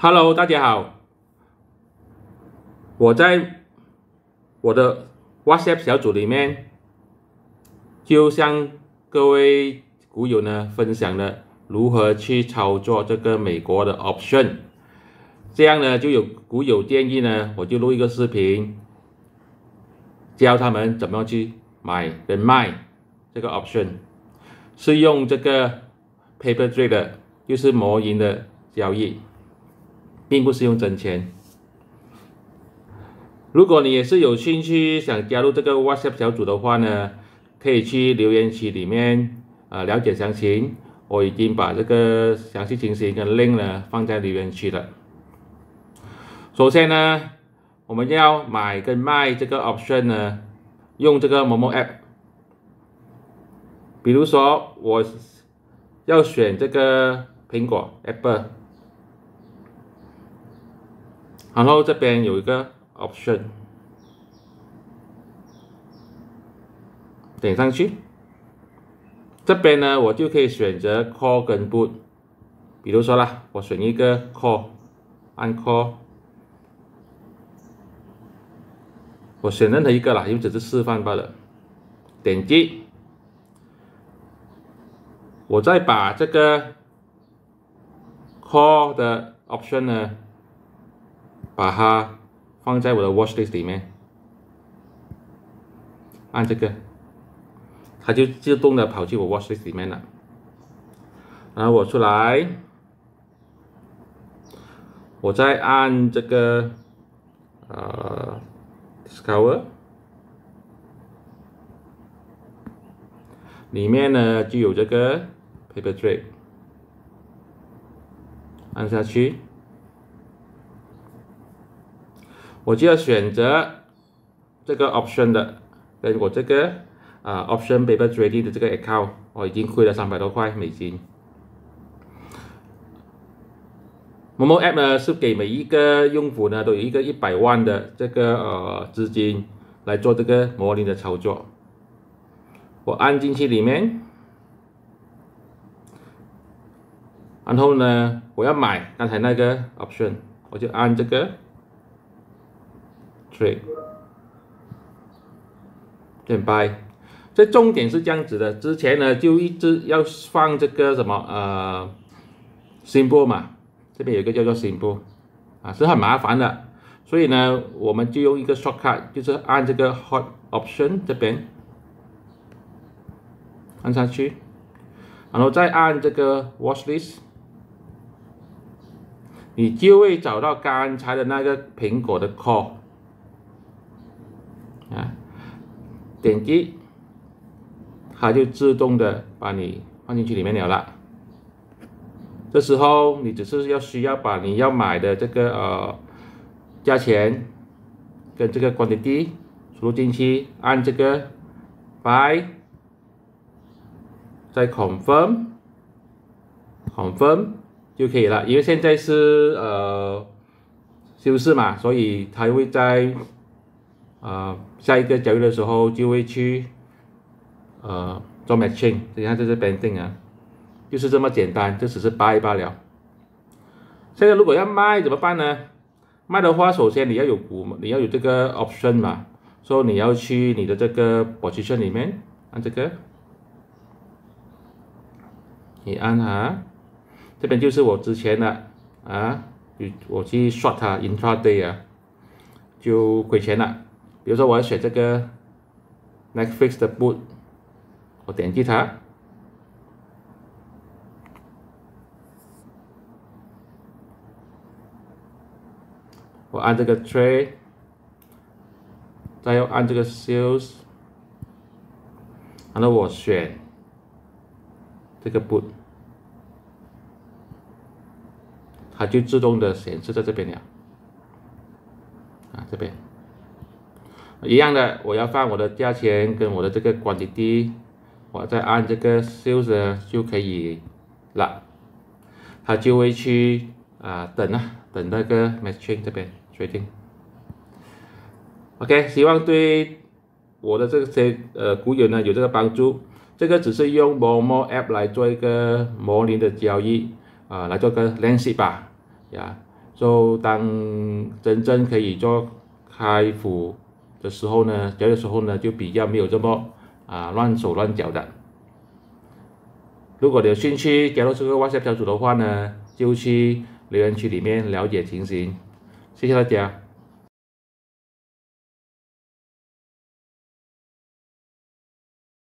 Hello，大家好，我在我的 WhatsApp 小组里面，就向各位股友呢分享了如何去操作这个美国的 option。这样呢，就有股友建议呢，我就录一个视频，教他们怎么样去买跟卖这个 option，是用这个 paper trade 的，就是模赢的交易，并不是用真钱。如果你也是有兴趣想加入这个 WhatsApp 小组的话呢，可以去留言区里面了解详情。我已经把这个详细情形跟 link 呢放在留言区了。首先呢，我们要买跟卖这个 option 呢，用这个 Momo App。比如说我要选这个苹果 Apple， 然后这边有一个 option， 点上去，这边呢我就可以选择 call 跟 put。比如说啦，我选一个 call， 按 call， 我选任何一个啦，因为只是示范罢了。点击，我再把这个 call 的 option 呢，把它放在我的 watch list 里面，按这个，它就自动的跑去我 watch list 里面了。然后我出来，我再按这个Discover， 里面呢就有这个 Paper Trade， 按下去，我就要选择这个 option 的，跟我这个option paper trading 的这个 account， 我已经亏了300多块美金。Momo App 呢是给每一个用户呢都有一个100万的这个资金来做这个模拟的操作。我按进去里面，然后呢我要买刚才那个 option， 我就按这个 trade， 点 buy。这重点是这样子的，之前呢就一直要放这个什么symbol 嘛，这边有一个叫做 symbol 是很麻烦的，所以呢我们就用一个 shortcut， 就是按这个 hot option 这边按下去，然后再按这个 watch list， 你就会找到刚才的那个苹果的 call， 点击，它就自动的把你放进去里面了。这时候你只是需要把你要买的这个价钱跟这个 quantity 输入进去，按这个 buy， 再 confirm 就可以了。因为现在是休市嘛，所以它会在下一个交易的时候就会去做 matching。你看这是 banding 就是这么简单，这只是 buy 罢了。现在如果要卖怎么办呢？卖的话，首先你要有你要有这个 option 嘛，所以你要去你的这个 position 里面，按这个，你按这边就是我之前的我去 short 它 intraday 就亏钱了。比如说我要选这个 Netflix 的 put， 我点击它，我按这个 trade， 再要按这个 sales， 然后我选这个 put， 它就自动的显示在这边了。这边一样的，我要放我的价钱跟我的这个 quantity， 我再按这个 sales 就可以了，它就会去等那个 matching 这边 trading。 OK， 希望对我的这些股友呢有这个帮助。这个只是用 Momo App 来做一个模拟的交易来做个练习吧就当真正可以做开户的时候呢，交易的时候呢，就比较没有这么乱手乱脚的。如果你有兴趣加入这个 WhatsApp 小组的话呢，就去留言区里面了解情形。谢谢大家。